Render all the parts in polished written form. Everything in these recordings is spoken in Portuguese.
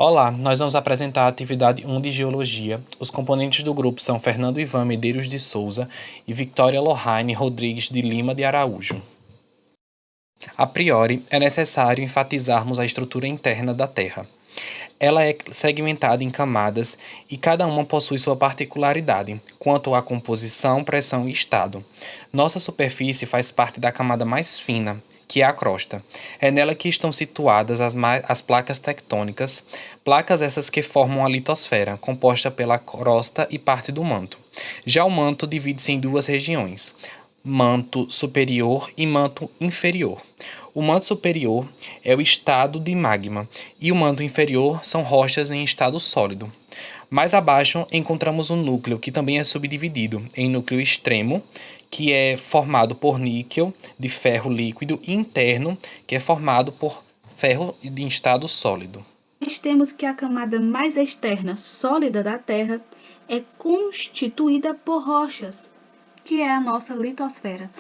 Olá, nós vamos apresentar a atividade 1 de Geologia. Os componentes do grupo são Fernando Ivan Medeiros de Souza e Victoria Lohane Rodrigues de Lima de Araújo. A priori, é necessário enfatizarmos a estrutura interna da Terra. Ela é segmentada em camadas e cada uma possui sua particularidade quanto à composição, pressão e estado. Nossa superfície faz parte da camada mais fina, que é a crosta. É nela que estão situadas as placas tectônicas, placas essas que formam a litosfera, composta pela crosta e parte do manto. Já o manto divide-se em duas regiões: manto superior e manto inferior. O manto superior é o estado de magma e o manto inferior são rochas em estado sólido. Mais abaixo encontramos o núcleo, que também é subdividido em núcleo extremo, que é formado por níquel de ferro líquido, e interno, que é formado por ferro em estado sólido. Nós temos que a camada mais externa, sólida da Terra, é constituída por rochas, que é a nossa litosfera.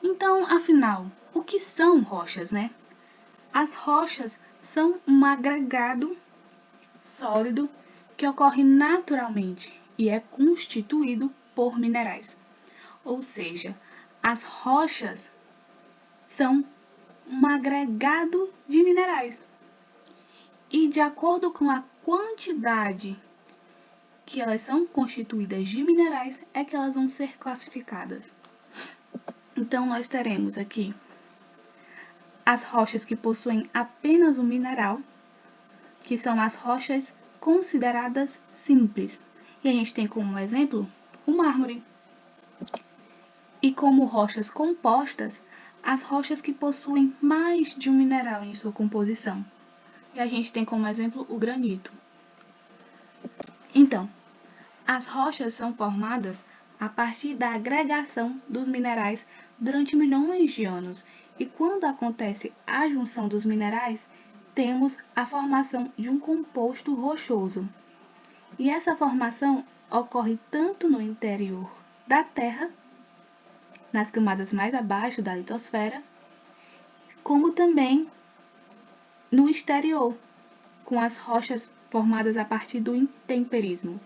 Então, afinal, o que são rochas, né? As rochas são um agregado sólido que ocorre naturalmente e é constituído por minerais. Ou seja, as rochas são um agregado de minerais. E de acordo com a quantidade que elas são constituídas de minerais, é que elas vão ser classificadas. Então, nós teremos aqui as rochas que possuem apenas um mineral, que são as rochas consideradas simples. E a gente tem como exemplo o mármore. E como rochas compostas, as rochas que possuem mais de um mineral em sua composição. E a gente tem como exemplo o granito. Então, as rochas são formadas a partir da agregação dos minerais durante milhões de anos. E quando acontece a junção dos minerais, temos a formação de um composto rochoso. E essa formação ocorre tanto no interior da Terra, nas camadas mais abaixo da litosfera, como também no exterior, com as rochas formadas a partir do intemperismo.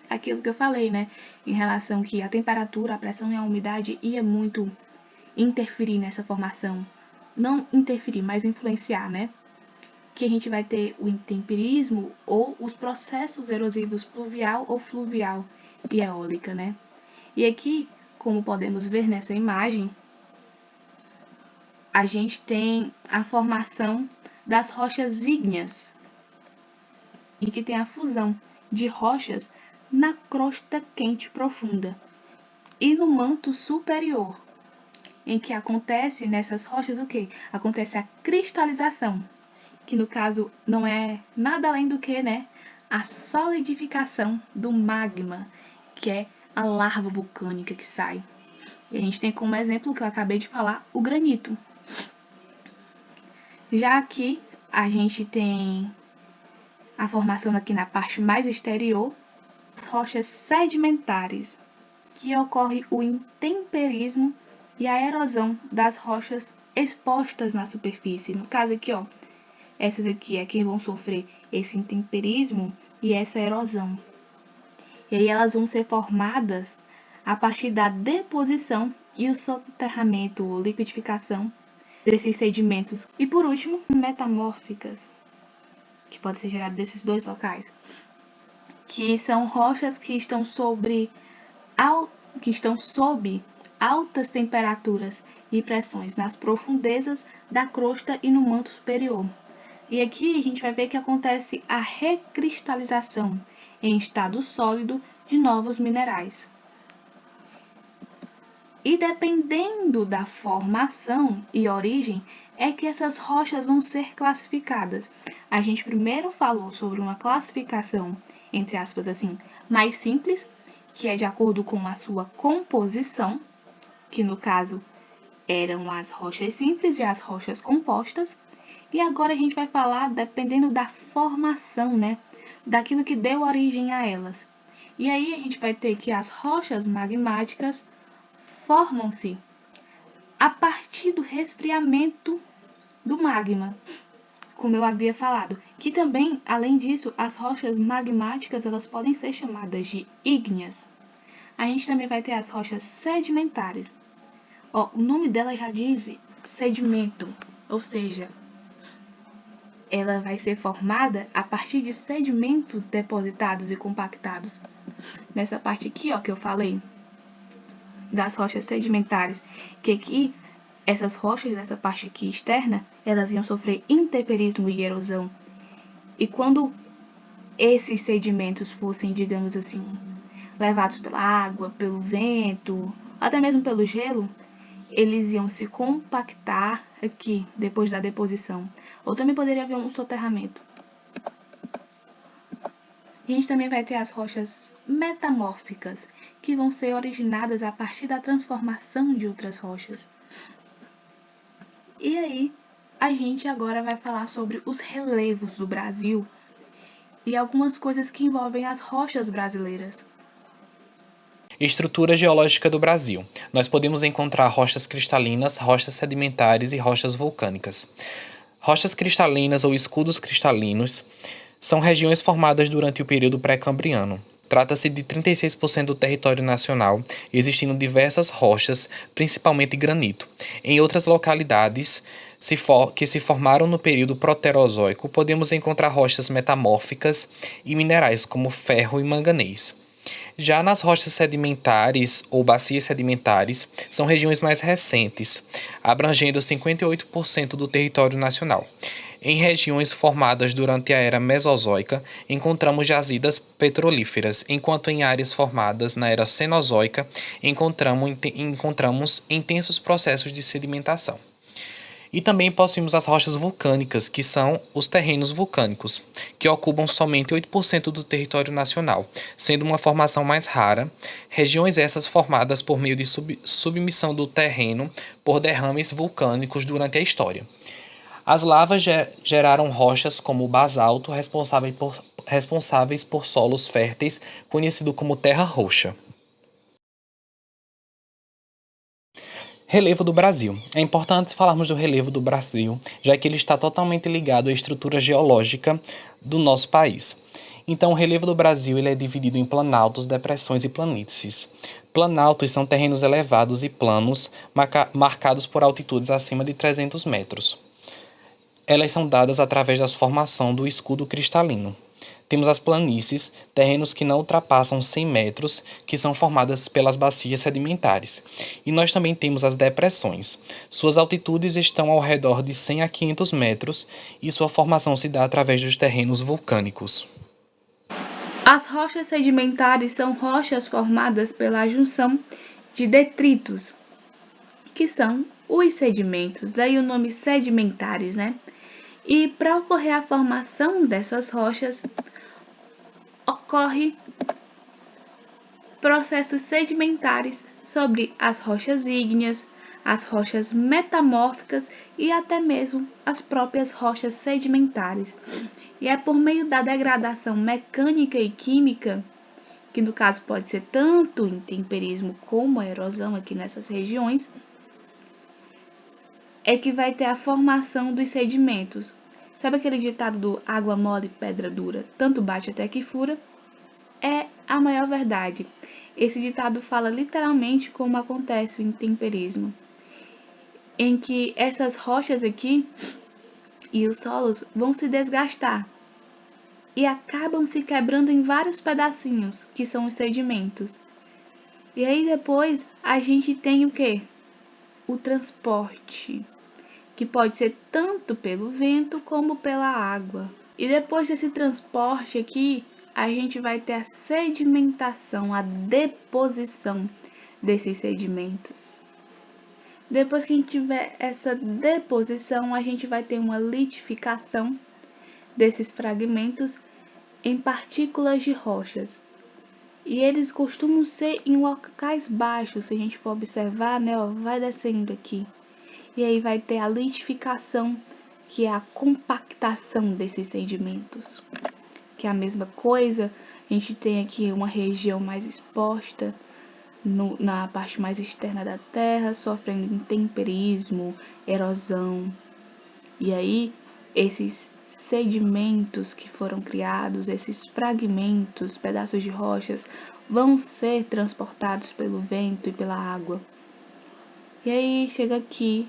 Aquilo que eu falei, né, em relação que a temperatura, a pressão e a umidade ia muito interferir nessa formação. Não interferir, mas influenciar, né? Que a gente vai ter o intemperismo ou os processos erosivos pluvial ou fluvial e eólica, né? E aqui, como podemos ver nessa imagem, a gente tem a formação das rochas ígneas, e que tem a fusão de rochas na crosta quente profunda e no manto superior, em que acontece nessas rochas o que? Acontece a cristalização, que no caso não é nada além do que, né, a solidificação do magma, que é a larva vulcânica que sai. E a gente tem como exemplo que eu acabei de falar, o granito. Já aqui a gente tem a formação aqui na parte mais exterior, as rochas sedimentares, que ocorre o intemperismo e a erosão das rochas expostas na superfície. No caso aqui, ó, essas aqui é que vão sofrer esse intemperismo e essa erosão. E aí elas vão ser formadas a partir da deposição e o soterramento ou liquidificação desses sedimentos. E por último, metamórficas, que pode ser gerado desses dois locais, que são rochas que estão sob altas temperaturas e pressões nas profundezas da crosta e no manto superior. E aqui a gente vai ver que acontece a recristalização em estado sólido de novos minerais. E dependendo da formação e origem, é que essas rochas vão ser classificadas. A gente primeiro falou sobre uma classificação, entre aspas assim, mais simples, que é de acordo com a sua composição, que no caso eram as rochas simples e as rochas compostas. E agora a gente vai falar dependendo da formação, né? Daquilo que deu origem a elas. E aí a gente vai ter que as rochas magmáticas formam-se a partir do resfriamento do magma, como eu havia falado, que também, além disso, as rochas magmáticas elas podem ser chamadas de ígneas. A gente também vai ter as rochas sedimentares. Ó, o nome dela já diz sedimento, ou seja, ela vai ser formada a partir de sedimentos depositados e compactados. Nessa parte aqui, ó, que eu falei, das rochas sedimentares, que aqui, essas rochas, nessa parte aqui externa, elas iam sofrer intemperismo e erosão. E quando esses sedimentos fossem, digamos assim, levados pela água, pelo vento, até mesmo pelo gelo, eles iam se compactar aqui, depois da deposição. Ou também poderia haver um soterramento. A gente também vai ter as rochas metamórficas, que vão ser originadas a partir da transformação de outras rochas. E aí, a gente agora vai falar sobre os relevos do Brasil e algumas coisas que envolvem as rochas brasileiras. Estrutura geológica do Brasil. Nós podemos encontrar rochas cristalinas, rochas sedimentares e rochas vulcânicas. Rochas cristalinas ou escudos cristalinos são regiões formadas durante o período pré-cambriano. Trata-se de 36% do território nacional, existindo diversas rochas, principalmente granito. Em outras localidades que se formaram no período proterozoico, podemos encontrar rochas metamórficas e minerais como ferro e manganês. Já nas rochas sedimentares ou bacias sedimentares, são regiões mais recentes, abrangendo 58% do território nacional. Em regiões formadas durante a era Mesozoica, encontramos jazidas petrolíferas, enquanto em áreas formadas na era Cenozoica, encontramos intensos processos de sedimentação. E também possuímos as rochas vulcânicas, que são os terrenos vulcânicos, que ocupam somente 8% do território nacional, sendo uma formação mais rara, regiões essas formadas por meio de submissão do terreno por derrames vulcânicos durante a história. As lavas geraram rochas como o basalto, responsáveis por solos férteis, conhecido como terra roxa. Relevo do Brasil. É importante falarmos do relevo do Brasil, já que ele está totalmente ligado à estrutura geológica do nosso país. Então, o relevo do Brasil ele é dividido em planaltos, depressões e planícies. Planaltos são terrenos elevados e planos, marcados por altitudes acima de 300 metros. Elas são dadas através da formação do escudo cristalino. Temos as planícies, terrenos que não ultrapassam 100 metros, que são formadas pelas bacias sedimentares. E nós também temos as depressões. Suas altitudes estão ao redor de 100 a 500 metros e sua formação se dá através dos terrenos vulcânicos. As rochas sedimentares são rochas formadas pela junção de detritos, que são os sedimentos, daí o nome sedimentares, né? E para ocorrer a formação dessas rochas, ocorre processos sedimentares sobre as rochas ígneas, as rochas metamórficas e até mesmo as próprias rochas sedimentares. E é por meio da degradação mecânica e química, que no caso pode ser tanto intemperismo como a erosão aqui nessas regiões, é que vai ter a formação dos sedimentos. Sabe aquele ditado do água mole, pedra dura, tanto bate até que fura? É a maior verdade. Esse ditado fala literalmente como acontece o intemperismo, em que essas rochas aqui e os solos vão se desgastar e acabam se quebrando em vários pedacinhos, que são os sedimentos. E aí depois a gente tem o quê? O transporte, que pode ser tanto pelo vento como pela água. E depois desse transporte aqui, a gente vai ter a sedimentação, a deposição desses sedimentos. Depois que a gente tiver essa deposição, a gente vai ter uma litificação desses fragmentos em partículas de rochas. E eles costumam ser em locais baixos, se a gente for observar, né, ó, vai descendo aqui. E aí vai ter a litificação, que é a compactação desses sedimentos. Que é a mesma coisa, a gente tem aqui uma região mais exposta, na parte mais externa da Terra, sofrendo intemperismo, erosão. E aí, esses sedimentos que foram criados, esses fragmentos, pedaços de rochas, vão ser transportados pelo vento e pela água. E aí chega aqui,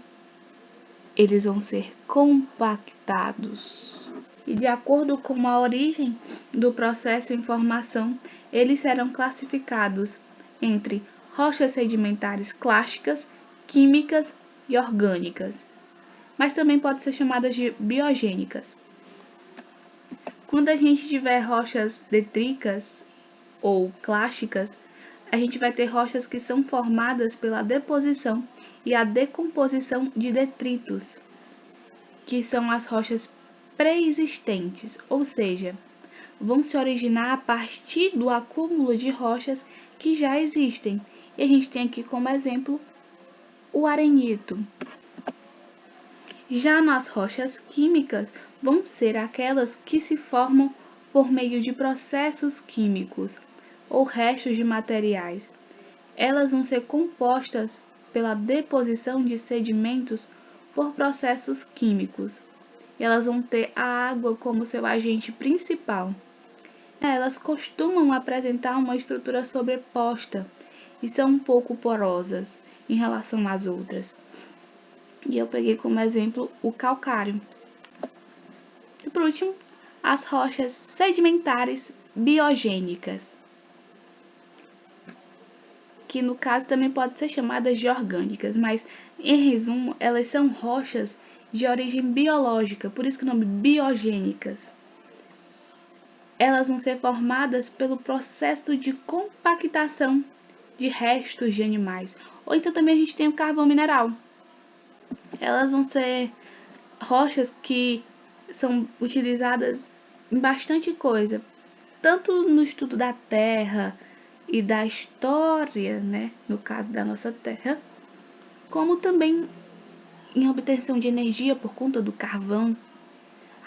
eles vão ser compactados. E de acordo com a origem do processo em formação, eles serão classificados entre rochas sedimentares clásticas, químicas e orgânicas, mas também pode ser chamadas de biogênicas. Quando a gente tiver rochas detríticas ou clásticas, a gente vai ter rochas que são formadas pela deposição e a decomposição de detritos, que são as rochas pré-existentes, ou seja, vão se originar a partir do acúmulo de rochas que já existem. E a gente tem aqui como exemplo o arenito. Já nas rochas químicas, vão ser aquelas que se formam por meio de processos químicos ou restos de materiais. Elas vão ser compostas pela deposição de sedimentos por processos químicos. Elas vão ter a água como seu agente principal. Elas costumam apresentar uma estrutura sobreposta e são um pouco porosas em relação às outras. E eu peguei como exemplo o calcário. E por último, as rochas sedimentares biogênicas, que no caso também podem ser chamadas de orgânicas, mas em resumo, elas são rochas de origem biológica, por isso que o nome biogênicas. Elas vão ser formadas pelo processo de compactação de restos de animais. Ou então também a gente tem o carvão mineral. Elas vão ser rochas que são utilizadas em bastante coisa, tanto no estudo da Terra e da história, né, no caso da nossa Terra, como também em obtenção de energia por conta do carvão,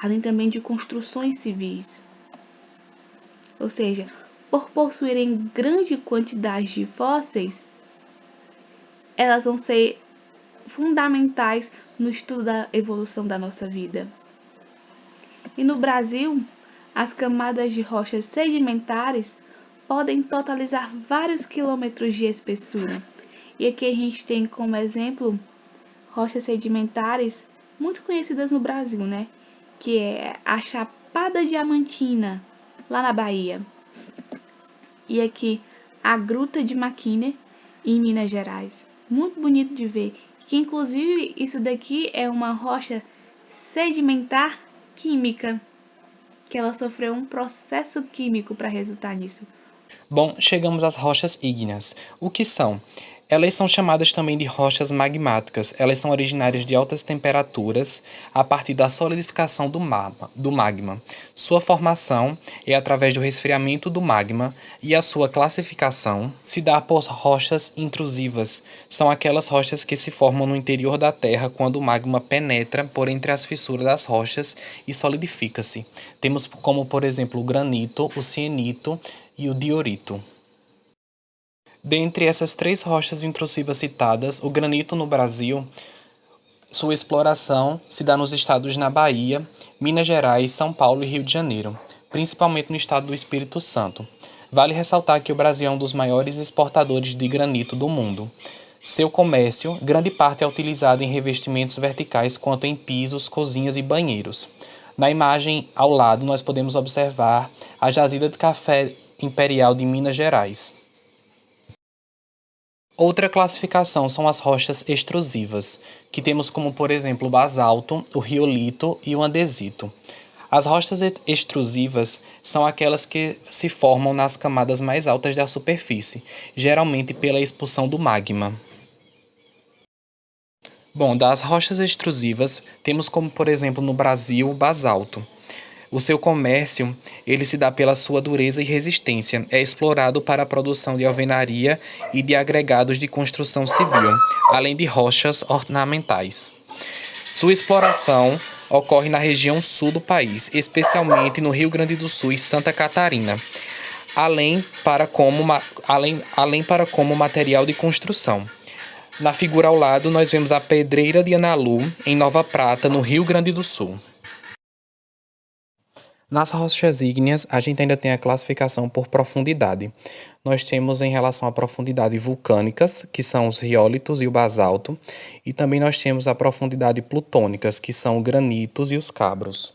além também de construções civis. Ou seja, por possuírem grande quantidade de fósseis, elas vão ser fundamentais no estudo da evolução da nossa vida. E no Brasil, as camadas de rochas sedimentares podem totalizar vários quilômetros de espessura. E aqui a gente tem como exemplo rochas sedimentares muito conhecidas no Brasil, né? Que é a Chapada Diamantina, lá na Bahia. E aqui a Gruta de Maquiné, em Minas Gerais. Muito bonito de ver. Que inclusive isso daqui é uma rocha sedimentar química, que ela sofreu um processo químico para resultar nisso. Bom, chegamos às rochas ígneas. O que são? Elas são chamadas também de rochas magmáticas. Elas são originárias de altas temperaturas a partir da solidificação do magma. Sua formação é através do resfriamento do magma e a sua classificação se dá por rochas intrusivas. São aquelas rochas que se formam no interior da Terra quando o magma penetra por entre as fissuras das rochas e solidifica-se. Temos como, por exemplo, o granito, o cienito e o diorito. Dentre essas três rochas intrusivas citadas, o granito no Brasil, sua exploração se dá nos estados na Bahia, Minas Gerais, São Paulo e Rio de Janeiro, principalmente no estado do Espírito Santo. Vale ressaltar que o Brasil é um dos maiores exportadores de granito do mundo. Seu comércio, grande parte é utilizado em revestimentos verticais quanto em pisos, cozinhas e banheiros. Na imagem ao lado nós podemos observar a jazida de café imperial de Minas Gerais. Outra classificação são as rochas extrusivas, que temos como, por exemplo, o basalto, o riolito e o andesito. As rochas extrusivas são aquelas que se formam nas camadas mais altas da superfície, geralmente pela expulsão do magma. Bom, das rochas extrusivas, temos como, por exemplo, no Brasil, o basalto. O seu comércio, ele se dá pela sua dureza e resistência. É explorado para a produção de alvenaria e de agregados de construção civil, além de rochas ornamentais. Sua exploração ocorre na região sul do país, especialmente no Rio Grande do Sul e Santa Catarina, além para como material de construção. Na figura ao lado, nós vemos a Pedreira de Analu, em Nova Prata, no Rio Grande do Sul. Nas rochas ígneas, a gente ainda tem a classificação por profundidade. Nós temos em relação à profundidade vulcânicas, que são os riólitos e o basalto, e também nós temos a profundidade plutônicas, que são os granitos e os cabros.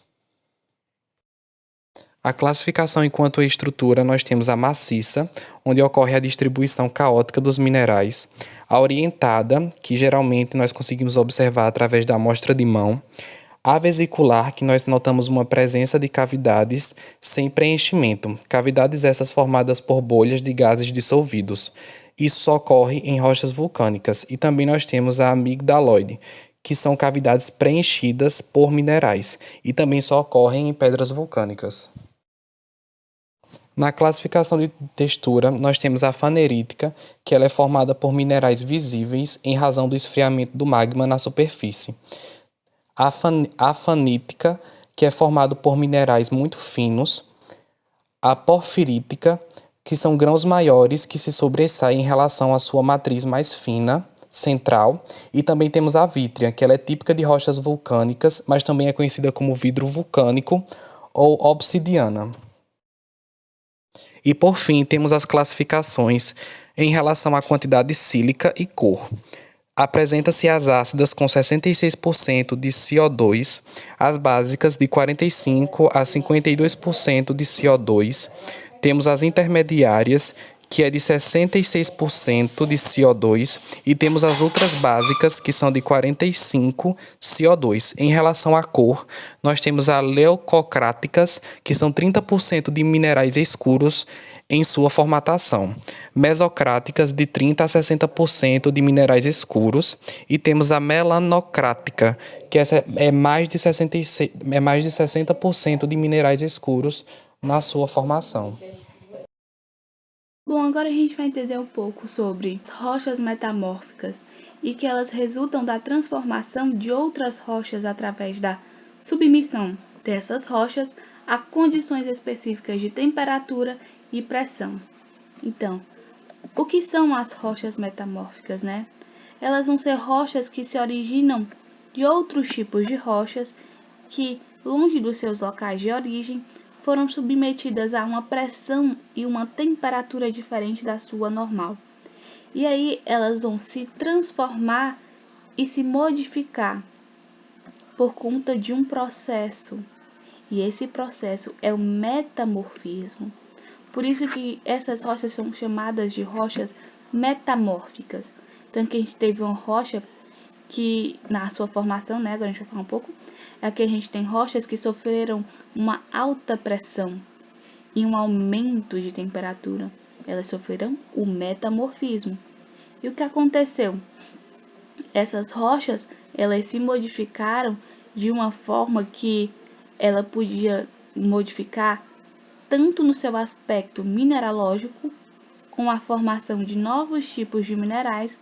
A classificação enquanto estrutura, nós temos a maciça, onde ocorre a distribuição caótica dos minerais, a orientada, que geralmente nós conseguimos observar através da amostra de mão, a vesicular, que nós notamos uma presença de cavidades sem preenchimento, cavidades essas formadas por bolhas de gases dissolvidos. Isso só ocorre em rochas vulcânicas. E também nós temos a amigdaloide, que são cavidades preenchidas por minerais, e também só ocorrem em pedras vulcânicas. Na classificação de textura, nós temos a fanerítica, que ela é formada por minerais visíveis em razão do esfriamento do magma na superfície. A fanítica, que é formado por minerais muito finos. A porfirítica, que são grãos maiores que se sobressaem em relação à sua matriz mais fina, central. E também temos a vítrea, que ela é típica de rochas vulcânicas, mas também é conhecida como vidro vulcânico ou obsidiana. E por fim, temos as classificações em relação à quantidade sílica e cor. Apresenta-se as ácidas com 66% de CO2, as básicas de 45% a 52% de CO2. Temos as intermediárias, que é de 66% de CO2, e temos as outras básicas, que são de 45% CO2. Em relação à cor, nós temos as leucocráticas, que são 30% de minerais escuros em sua formatação, mesocráticas de 30% a 60% de minerais escuros, e temos a melanocrática, que é mais de 60% de minerais escuros na sua formação. Bom, agora a gente vai entender um pouco sobre as rochas metamórficas e que elas resultam da transformação de outras rochas através da submissão dessas rochas a condições específicas de temperatura e pressão. Então, o que são as rochas metamórficas, né? Elas vão ser rochas que se originam de outros tipos de rochas que, longe dos seus locais de origem, foram submetidas a uma pressão e uma temperatura diferente da sua normal. E aí elas vão se transformar e se modificar por conta de um processo. E esse processo é o metamorfismo. Por isso que essas rochas são chamadas de rochas metamórficas. Então aqui a gente teve uma rocha que na sua formação, né, agora a gente vai falar um pouco, aqui a gente tem rochas que sofreram uma alta pressão e um aumento de temperatura. Elas sofreram o metamorfismo. E o que aconteceu? Essas rochas, elas se modificaram de uma forma que ela podia modificar tanto no seu aspecto mineralógico, com a formação de novos tipos de minerais,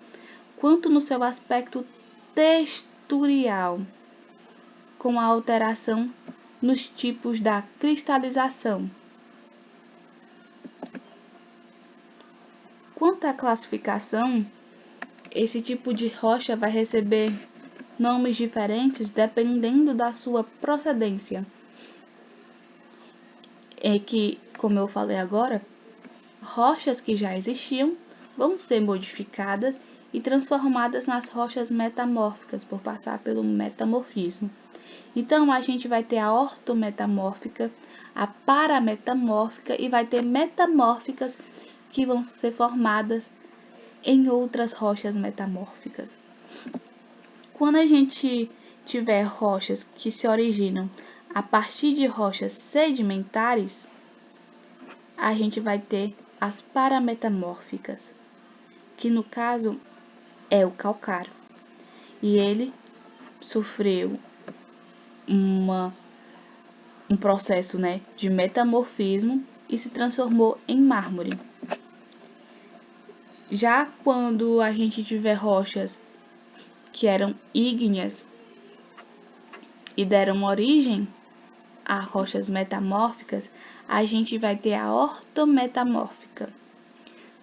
quanto no seu aspecto texturial, com a alteração nos tipos da cristalização. Quanto à classificação, esse tipo de rocha vai receber nomes diferentes dependendo da sua procedência. É que, como eu falei agora, rochas que já existiam vão ser modificadas e transformadas nas rochas metamórficas por passar pelo metamorfismo. Então, a gente vai ter a ortometamórfica, a parametamórfica e vai ter metamórficas que vão ser formadas em outras rochas metamórficas. Quando a gente tiver rochas que se originam a partir de rochas sedimentares, a gente vai ter as parametamórficas, que no caso é o calcário. E ele sofreu um processo, né, de metamorfismo e se transformou em mármore. Já quando a gente tiver rochas que eram ígneas e deram origem a rochas metamórficas, a gente vai ter a ortometamórfica.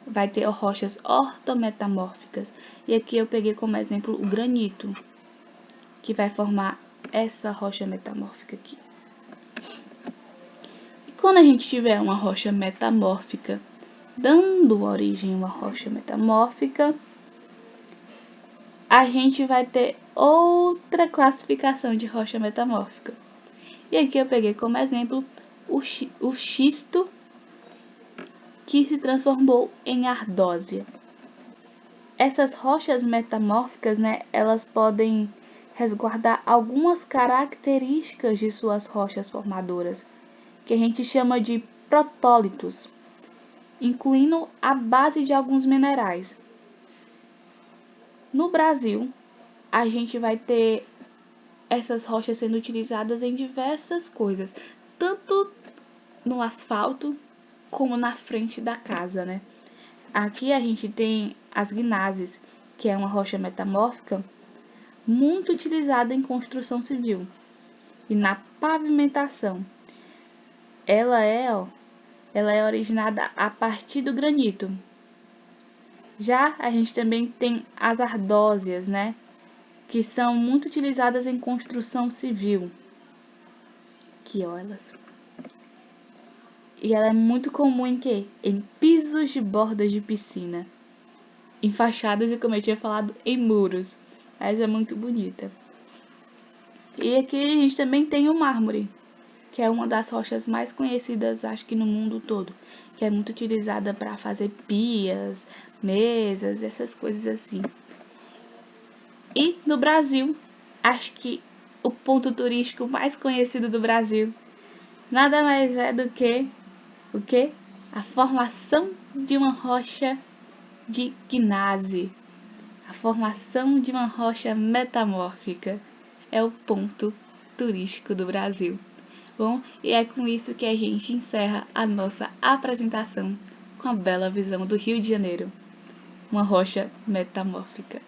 Vai ter rochas ortometamórficas. E aqui eu peguei como exemplo o granito, que vai formar essa rocha metamórfica aqui. Quando a gente tiver uma rocha metamórfica dando origem a uma rocha metamórfica, a gente vai ter outra classificação de rocha metamórfica. E aqui eu peguei como exemplo o xisto que se transformou em ardósia. Essas rochas metamórficas, elas podem resguardar algumas características de suas rochas formadoras, que a gente chama de protólitos, incluindo a base de alguns minerais. No Brasil, a gente vai ter essas rochas sendo utilizadas em diversas coisas, tanto no asfalto como na frente da casa, Aqui a gente tem as gnáseis, que é uma rocha metamórfica muito utilizada em construção civil e na pavimentação. Ela é originada a partir do granito. Já a gente também tem as ardósias, que são muito utilizadas em construção civil. Aqui, ó, elas. E ela é muito comum em quê? Em pisos de bordas de piscina, em fachadas e, como eu tinha falado, em muros. Mas é muito bonita. E aqui a gente também tem o mármore, que é uma das rochas mais conhecidas, acho que no mundo todo, que é muito utilizada para fazer pias, mesas, essas coisas assim. E no Brasil, acho que o ponto turístico mais conhecido do Brasil nada mais é do que o quê? A formação de uma rocha de gnase. A formação de uma rocha metamórfica é o ponto turístico do Brasil. Bom, e é com isso que a gente encerra a nossa apresentação com a bela visão do Rio de Janeiro, uma rocha metamórfica.